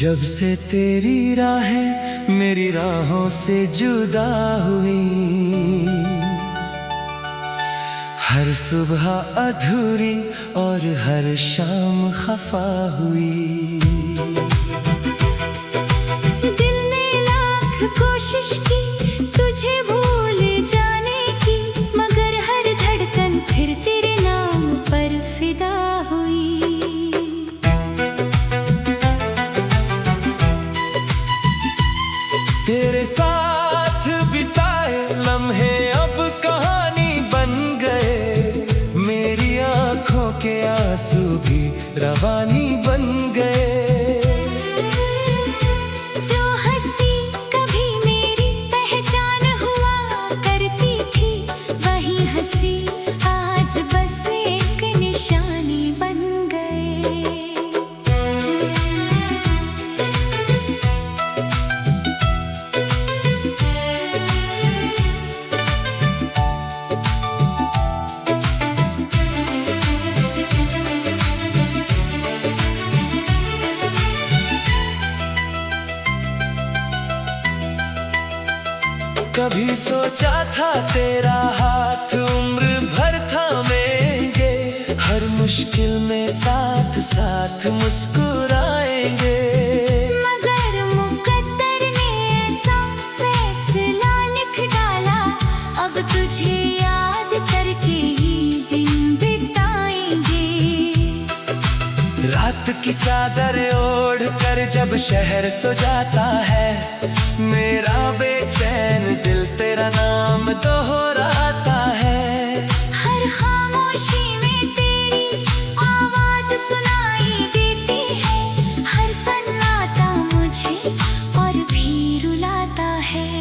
जब से तेरी राहें मेरी राहों से जुदा हुई, हर सुबह अधूरी और हर शाम खफा हुई। दिल ने लाख कोशिश की तुझे भूल जाने की, मगर हर धड़कन फिर तेरे नाम पर फिदा हुई। तेरे साथ बिताए लम्हे अब कहानी बन गए, मेरी आंखों के आंसू भी रवानी बन गए। जो हंसी कभी मेरी पहचान हुआ करती थी, वही हंसी आज बस एक निशानी बन गए। कभी सोचा था तेरा हाथ उम्र भर थामेंगे, हर मुश्किल में साथ साथ मुस्कुराएंगे। मगर मुकद्दर ने ऐसा फैसला लिख डाला, अब तुझे याद करके ही दिन बिताएंगे। रात की चादर ओढ़ कर जब शहर सो जाता है, मेरा बेचैन दिल तेरा नाम दोहराता है। हर खामोशी में तेरी आवाज सुनाई देती है, हर सन्नाटा मुझे और भी रुलाता है।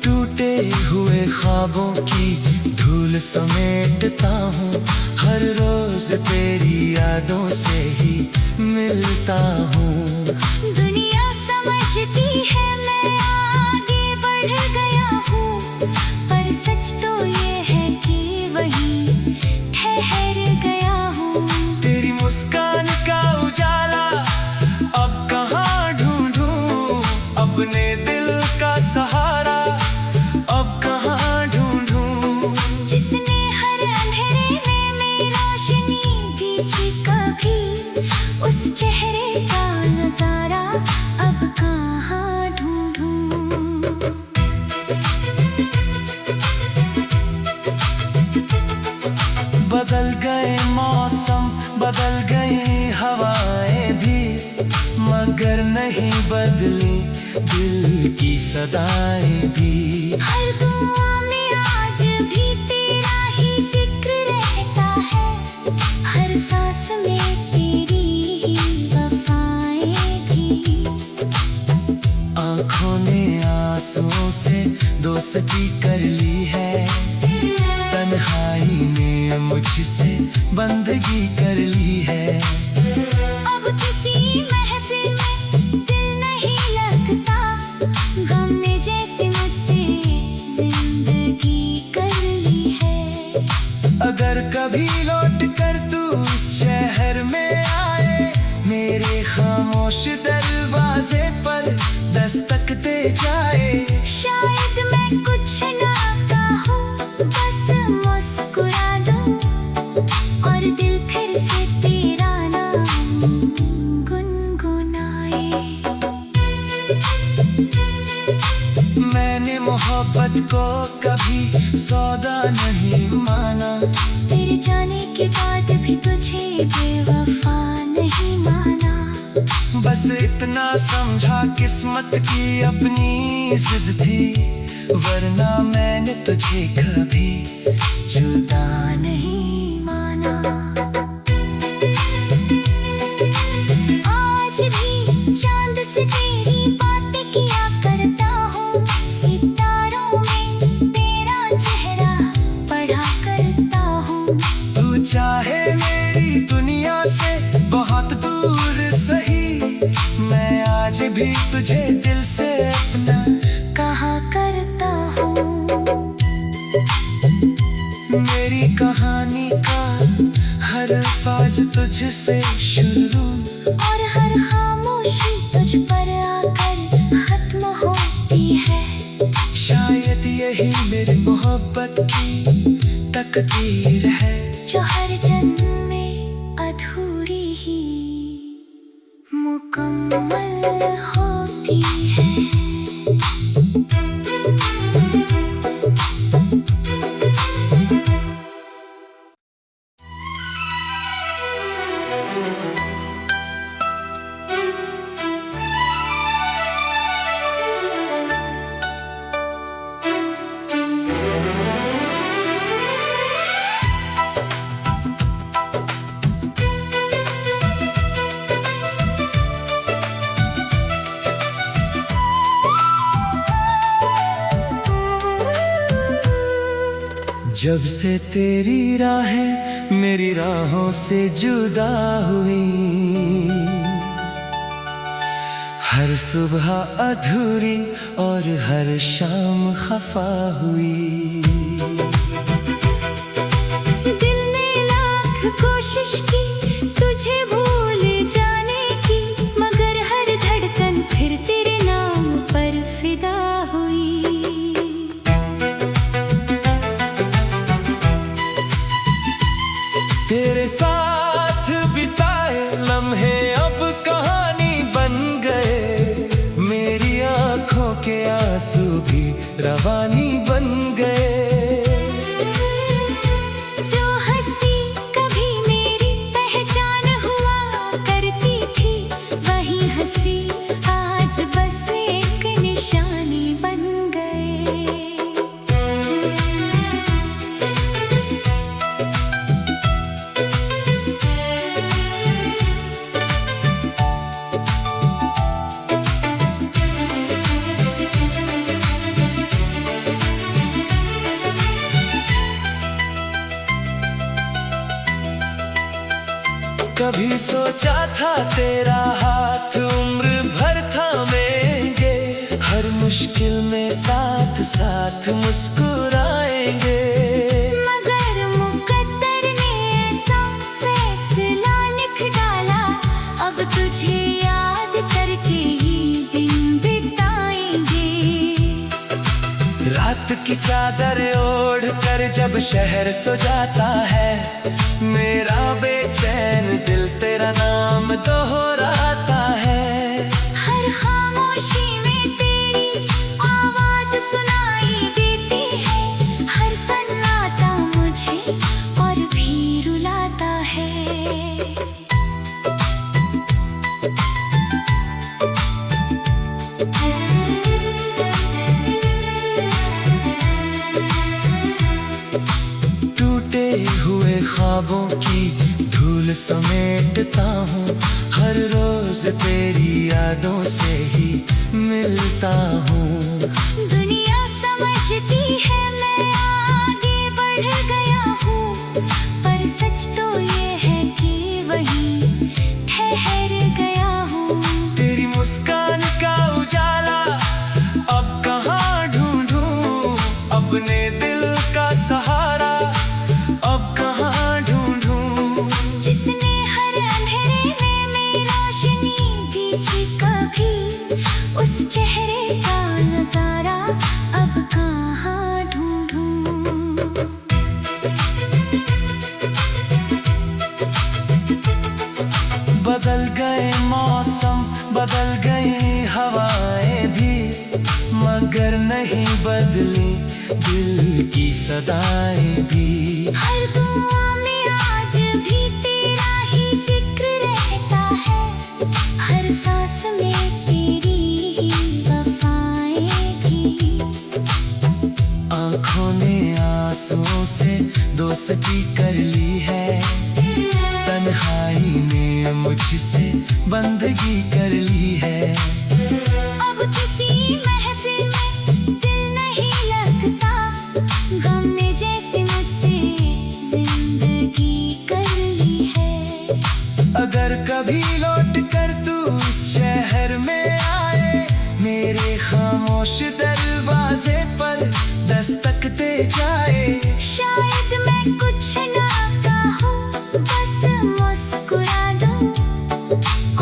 टूटे हुए ख्वाबों की धूल समेटता हूँ, हर रोज तेरी यादों से ही मिलता हूँ। दुनिया समझती है मैं आगे बढ़ गया हूँ, पर सच तो ये है कि वही ठहर गया हूँ। तेरी मुस्कान का उजाला अब कहाँ ढूंढूं, अपने दिल का सहारा अब कहाँ ढूंढूं। जिसने हर अंधेरे में मेरी रोशनी दी थी कभी, उस चेहरे का नजारा अब कहाँ ढूंढूं। बदल गए मौसम बदल गई हवाएं भी, मगर नहीं बदली दिल की सदाएं भी। हर दुआ में आज भी तेरा ही जिक्र रहता है, हर सांस में तेरी ही वफाएं भी। आँखों ने आंसुओं से दोस्ती कर ली है, तन्हाई ने मुझसे बंदगी कर ली है। अब किसी महफिल में दिल नहीं लगता, गम ने जैसे मुझसे जिंदगी कर ली है। अगर कभी लौट कर तू इस शहर में आए, मेरे खामोश दरवाजे पर दस्तक दे जाए। शायद मैं कुछ ना कहूँ, बस मुस्कुरा दूँ और दिल फिर से तेरा नाम गुनगुनाए। मैंने मोहब्बत को कभी सौदा नहीं माना, तेरे जाने के बाद भी तुझे बेवफा नहीं माना। बस इतना समझा किस्मत की अपनी जिद थी, वरना मैंने तुझे कभी जुदा नहीं माना। आज भी चांद से तेरी बातें किया करता हूँ, सितारों में तेरा चेहरा पढ़ा करता हूँ। तू चाहे मेरी दुनिया से बहुत दूर सही, मैं आज भी तुझे दिल से अपना कहा कर कहानी का हर अल्फाज तुझसे शुरू और हर खामोशी तुझ पर आकर खत्म होती है। शायद यही मेरी मोहब्बत की तकदीर है, जो हर जन्म में अधूरी ही मुकम्मल होती है। जब से तेरी राहें मेरी राहों से जुदा हुई, हर सुबह अधूरी और हर शाम खफा हुई। दिल ने लाख कोशिश की तुझे भूल जाने की, मगर हर धड़कन फिर तेरे नाम पर फिदा हुई। तेरे साथ बिताए लम्हे अब कहानी बन गए, मेरी आंखों के आंसू भी रवानी बन गए। जो हंसी कभी मेरी पहचान हुआ करती थी, वही हंसी आज बस एक निशानी बन गए। कभी सोचा था तेरा हाथ उम्र भर थामेंगे, हर मुश्किल में साथ साथ मुस्कुराएंगे। मगर मुकद्दर ने ऐसा फैसला लिख डाला, अब तुझे याद करके ही दिन बिताएंगे। रात की चादर ओढ़ कर जब शहर सो जाता है, मेरा बेचैन दिल तेरा नाम दोहराता है। हर खामोशी में तेरी आवाज सुनाई देती है, हर सन्नाटा मुझे और भी रुलाता है। टूटे हुए ख्वाबों की धूल समेटता हूँ, हर रोज तेरी यादों से ही मिलता हूँ। दुनिया समझती है मैं आगे बढ़ गया हूँ, पर सच तो ये है कि वहीं ठहर गया हूँ। तेरी मुस्कान का उजाला अब कहाँ ढूंढूं, अपने दिल का सहारा अब कहाँ ढूंढूं। जिसने हर अंधेरे में रोशनी दी थी कभी, उस चेहरे का नजारा अब कहाँ ढूंढूं। बदल गए मौसम बदल गई हवाएं भी, मगर नहीं बदली दिल की सदाएं भी। हर दुआ में आज भी तेरा ही जिक्र रहता है, हर सांस में तेरी ही वफाएं भी। आँखों ने आंसुओं से दोस्ती कर ली है, तन्हाई ने मुझसे बंदगी कर ली है। अब किसी महफिल में दिल नहीं लगता, गम ने जैसे मुझसे जिंदगी कर ली है। अगर कभी लौट कर तू इस शहर में आए, मेरे खामोश दरवाजे पर दस्तक दे जाए। शायद मैं मैं कुछ ना कहूँ, बस मुस्कुरा दूँ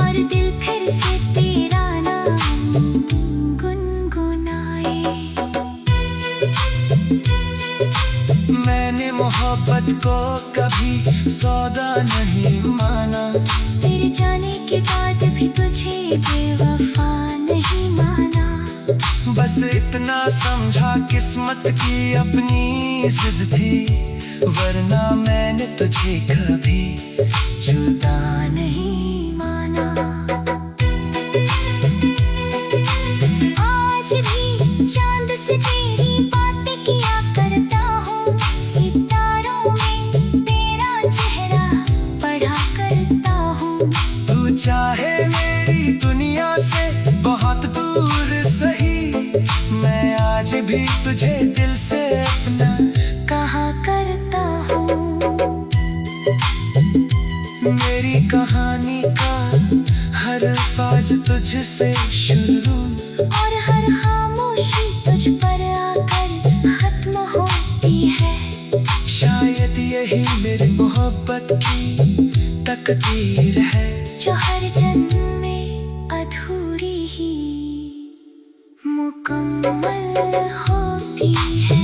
और दिल फिर से तेरा नाम गुनगुनाए। मैंने मोहब्बत को कभी सौदा नहीं माना, तेरे जाने के बाद भी तुझे बेवफा नहीं माना। बस इतना समझा किस्मत की अपनी जिद थी, वरना मैंने तुझे कभी जुदा नहीं माना। आज भी चांद से तेरी बातें किया करता हूँ, सितारों में तेरा चेहरा पढ़ा करता हूँ। तू चाहे मेरी दुनिया से बहुत दूर सही, मैं आज भी तुझे दिल से अपना कहा करता हूँ। मेरी कहानी का हर अल्फाज तुझसे शुरू और हर खामोशी तुझ पर आकर खत्म होती है। शायद यही मेरी मोहब्बत की तकदीर है, जो हर जन्म में अधूरी ही मुकम्मल होती है।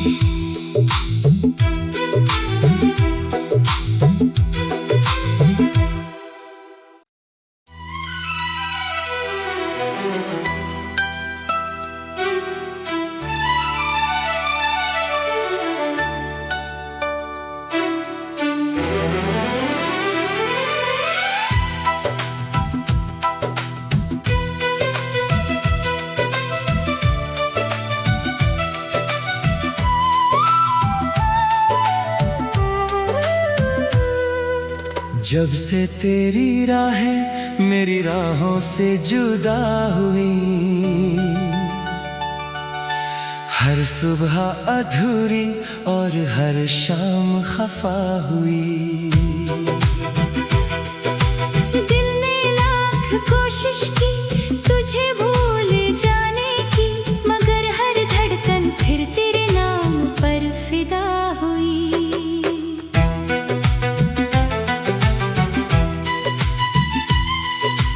जब से तेरी राहें मेरी राहों से जुदा हुई, हर सुबह अधूरी और हर शाम खफा हुई। दिल ने लाख कोशिश की तुझे भूल जाने की, मगर हर धड़कन फिर तेरे नाम पर फिदा हुई।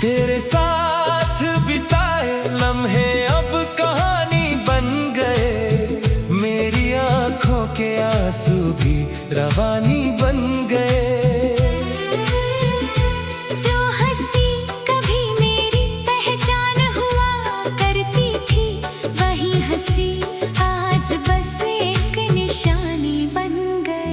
तेरे साथ बिताए लम्हे अब कहानी बन गए, मेरी आंखों के आंसू भी रवानी बन गए। जो हंसी कभी मेरी पहचान हुआ करती थी, वही हंसी आज बस एक निशानी बन गए।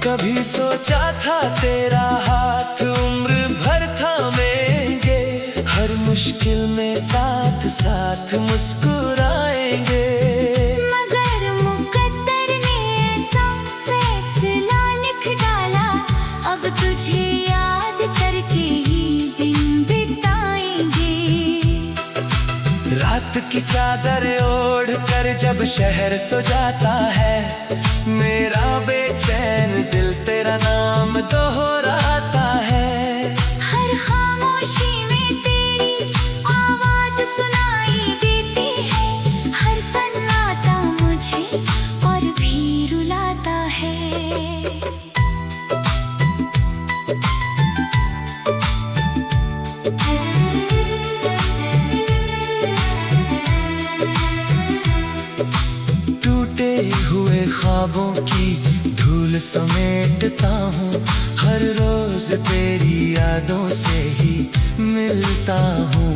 कभी सोचा था तेरा हाथ उम्र भर थामेंगे, हर मुश्किल में साथ साथ मुस्कुराएंगे। मगर मुकद्दर ने ऐसा फैसला लिख डाला, अब तुझे याद करके ही दिन बिताएंगे। रात की चादर ओढ़ कर जब शहर सो जाता है, मेरा बेचैन दिल तेरा नाम दोहराता है। हर खामोशी में तेरी आवाज सुनाई देती है, हर सन्नाटा मुझे और भी रुलाता है। टूटे हुए ख्वाबों की धूल समेटता हूँ, हर रोज तेरी यादों से ही मिलता हूँ।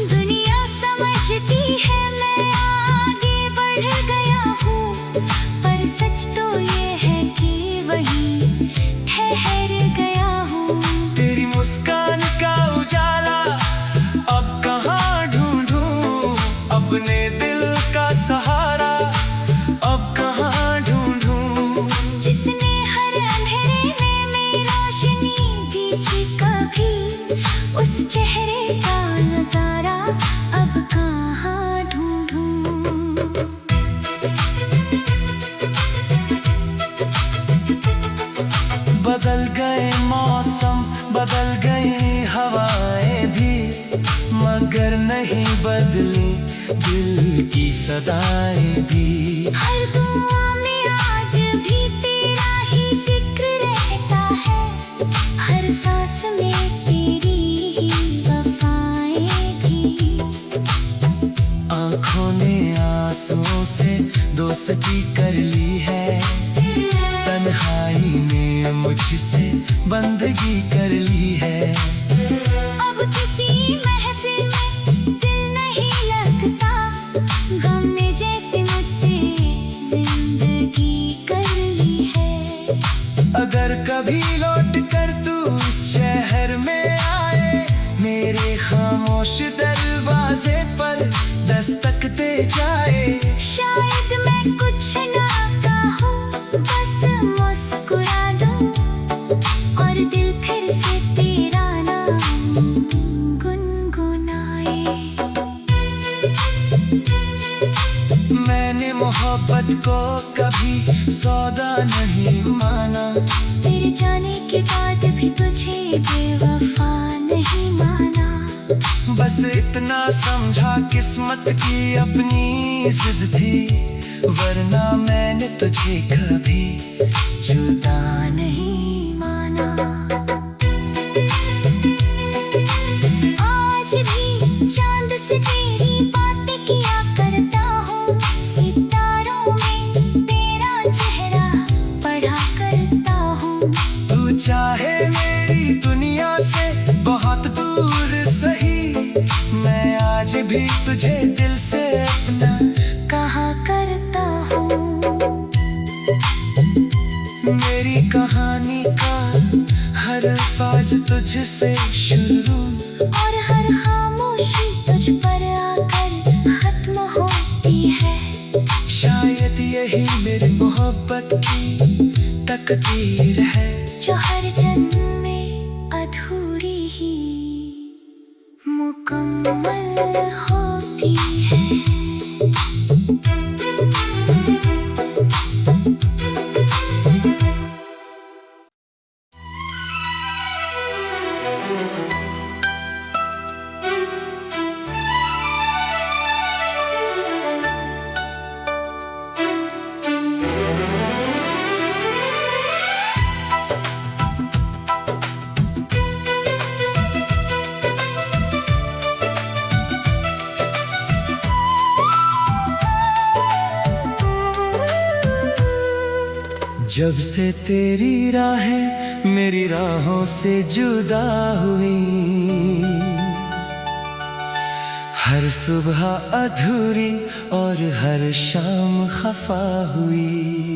दुनिया समझती है मैं आगे बढ़ गया हूँ, पर सच तो ये है कि वही ठहर गया हूँ। तेरी मुस्कान का उजाला अब कहाँ ढूंढूं, अपने दिल का सहारा अब कहाँ ढूंढूं। जिसने हर अंधेरे में मेरी रोशनी दी थी कभी, उस चेहरे का नजारा मगर नहीं बदली दिल की सदाएं भी। हर दुआ में आज भी तेरा ही जिक्र रहता है, हर सांस में तेरी ही वफाएं भी। आँखों ने आंसुओं से दोस्ती कर ली है, तन्हाई ने मुझसे बंदगी कर ली है। अब किसी महफिल में दिल नहीं लगता, गम ने जैसे मुझसे जिंदगी कर ली है। अगर कभी लौट कर तू इस शहर में आए, मेरे खामोश दरवाजे पर दस्तक दे जाए। शायद मैं कुछ ना कहूँ, बस मुस्कुरा दूँ और दिल फिर से तेरा नाम गुनगुनाए। मैंने मोहब्बत को कभी सौदा नहीं माना, तेरे जाने के बाद भी तुझे बेवफा नहीं माना। बस इतना समझा किस्मत की अपनी जिद थी, वरना मैंने तुझे कभी जुदा नहीं माना। आज भी चांद से तेरी बातें किया करता हूँ, सितारों में तेरा चेहरा पढ़ा करता हूँ। तू चाहे मेरी दुनिया से बहुत दूर सही, मैं आज भी तुझे दिल से अपना कहा करता हूँ। मेरी कहानी का हर अल्फाज तुझसे शुरू और हर खामोशी तुझ पर आकर खत्म होती है। शायद यही मेरी मोहब्बत की तकदीर है, जो हर जन्म में अधूरी ही मुकम्मल होती है। जब से तेरी राहें मेरी राहों से जुदा हुई, हर सुबह अधूरी और हर शाम खफा हुई।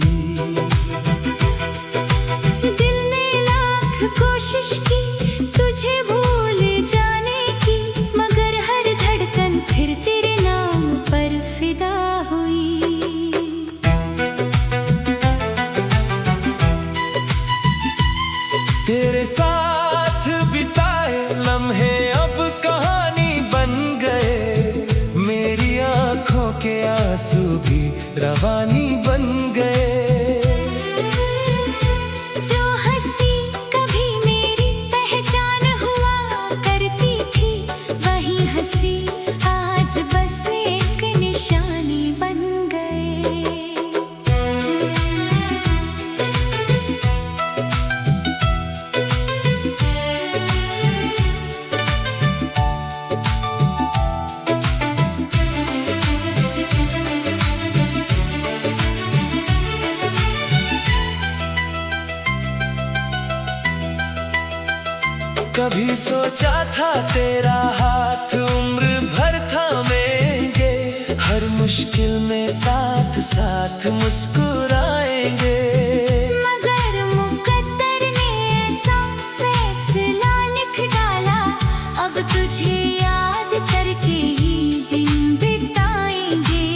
दिल ने लाख कोशिश की तुझे भूल जाने की, मगर हर धड़कन फिर तेरे नाम पर फिदा हुई। तेरे साथ बिताए लम्हे अब कहानी बन गए, मेरी आंखों के आंसू भी रवानी बन गए। जो हंसी कभी मेरी पहचान हुआ करती थी, वही हंसी आज बस एक निशानी बन गए। कभी सोचा था तेरा हाथ उम्र भर थामेंगे, हर मुश्किल में साथ साथ मुस्कुराएंगे। मगर मुकद्दर ने ऐसा फैसला लिख डाला, अब तुझे याद करके ही दिन बिताएंगे।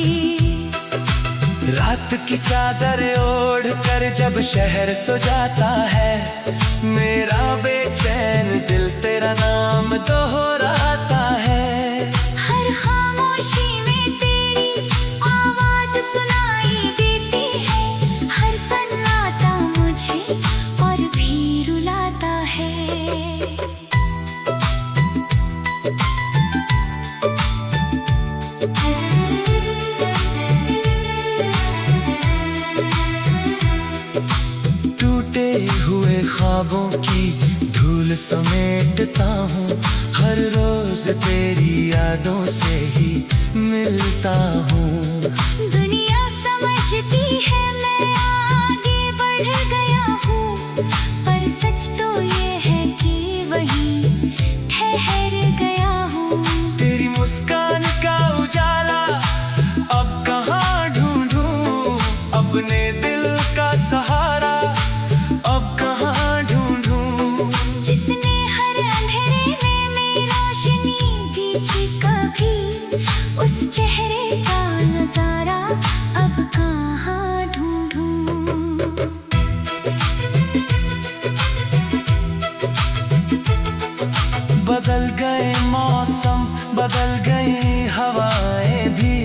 रात की चादर ओढ़ कर जब शहर सो जाता है, मेरा बेचैन दिल तेरा नाम दोहराता है। हर खामोशी में तेरी आवाज सुनाई देती है, हर सन्नाटा मुझे और भी रुलाता है। टूटे हुए ख्वाबों की धूल समेटता हूँ, हर रोज तेरी यादों से ही मिलता हूँ। दुनिया समझती है मैं आगे बढ़ गया हूँ, पर सच तो ये है कि वहीं ठहर गया हूँ। तेरी मुस्कान का उजाला अब कहाँ ढूंढूं, अपने दिल का सहारा अब कहाँ ढूंढूं। जिसने हर अंधेरे में मेरी रोशनी दी थी कभी, उस चेहरे का नजारा अब कहाँ ढूंढूं। बदल गए मौसम, बदल गई हवाएं भी,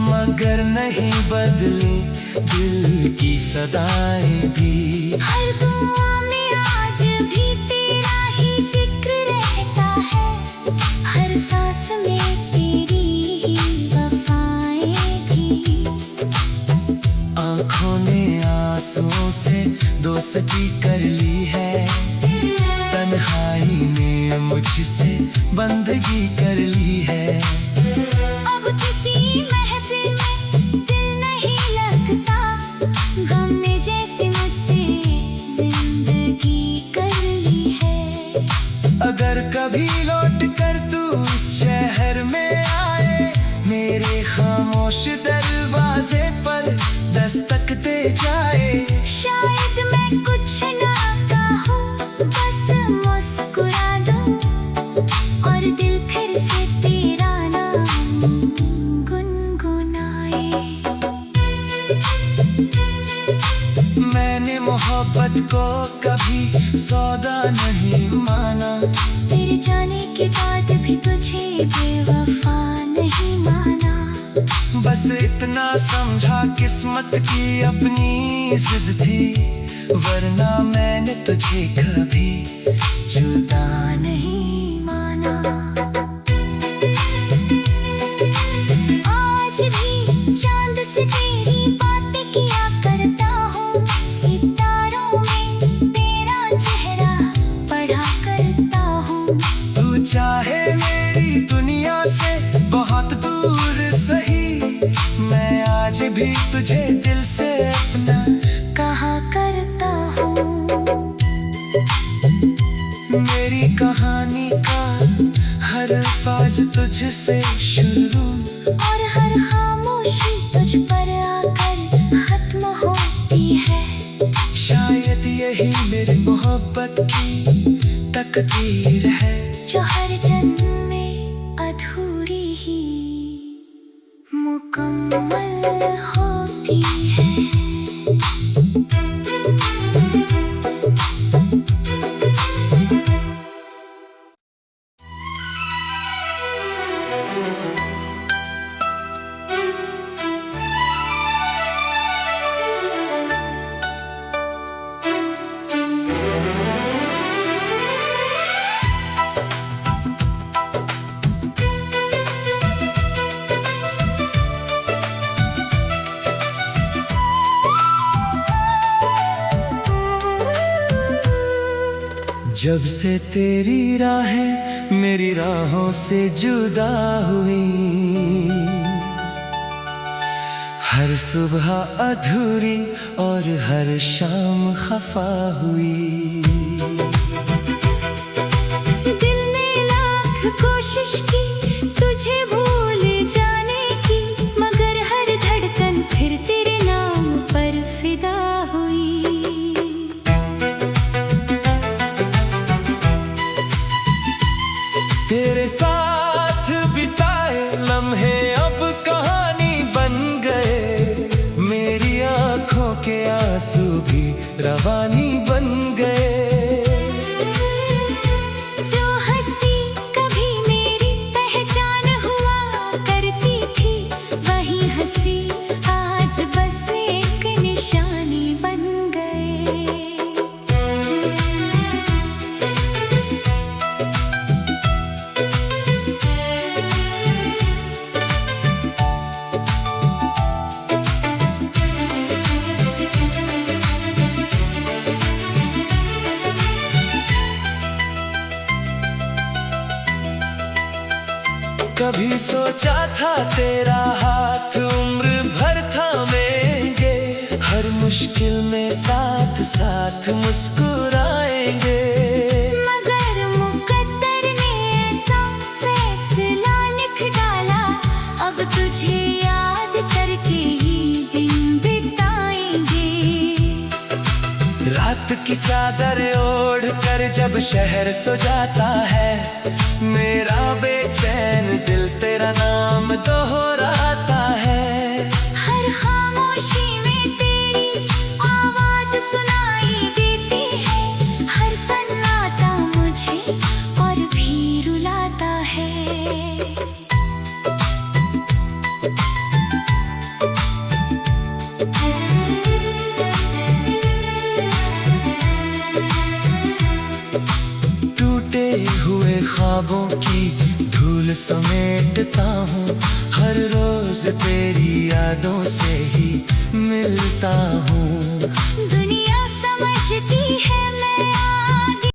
मगर नहीं बदली दिल की सदाएं भी। हर दुआ में आज भी तेरा ही जिक्र रहता है, हर सांस में तेरी ही वफाएं भी। आँखों ने आंसुओं से दोस्ती कर ली है, तन्हाई ने मुझसे बंदगी कर ली है। अब किसी महफिल में दिल नहीं लगता, गम ने जैसे मुझसे जिंदगी कर ली है। अगर कभी लौट कर तू इस शहर में आए, मेरे खामोश दरवाजे पर दस्तक दे जाए। शायद मैं कुछ ना कहूँ, बस मुस्कुरा दूँ, और दिल फिर से तेरा नाम गुनगुनाए। मैंने मोहब्बत को कभी सौदा नहीं माना, तेरे जाने के बाद भी तुझे बेवफा नहीं माना। बस इतना समझा किस्मत की अपनी जिद थी, वरना मैंने तुझे कभी जुदा नहीं माना। आज भी चांद से तेरी बातें किया करता हूँ, सितारों में तेरा चेहरा पढ़ा करता हूँ। तू चाहे मेरी दुनिया से बहुत दूर सही, मैं आज भी तुझे दिल से अपना कहा करता हूँ। मेरी कहानी का हर अल्फाज तुझसे शुरू, और हर खामोशी तुझ पर आकर खत्म होती है। शायद यही मेरी मोहब्बत की तकदीर है, जो हर जन्म में अधूरी ही मुकम्मल होती है। जब से तेरी राहें मेरी राहों से जुदा हुई, हर सुबह अधूरी और हर शाम खफा हुई। दिल ने लाख कोशिश की तुझे भूल जाने की, मगर हर धड़कन फिर तेरे नाम पर फिदा हुई। तेरे साथ बिताए लम्हे अब कहानी बन गए, मेरी आंखों के आंसू भी रवानी बन गए। जो हंसी कभी मेरी पहचान हुआ करती थी, वही हंसी आज बस एक निशानी बन गए। कभी सोचा था तेरा हाथ उम्र भर थामेंगे, हर मुश्किल में साथ साथ मुस्कुराएंगे। मगर मुकद्दर ने ऐसा फैसला लिख डाला, अब तुझे याद करके ही दिन बिताएंगे। रात की चादर ओढ़ कर जब शहर सो जाता है, मेरा बेचैन दिल तेरा नाम दोहराता है। हर खामोशी में तेरी आवाज सुनाई देती है, हर सन्नाटा मुझे और भी रुलाता है। टूटे हुए ख्वाबों की धूल समेटता हूँ, हर रोज तेरी यादों से ही मिलता हूँ।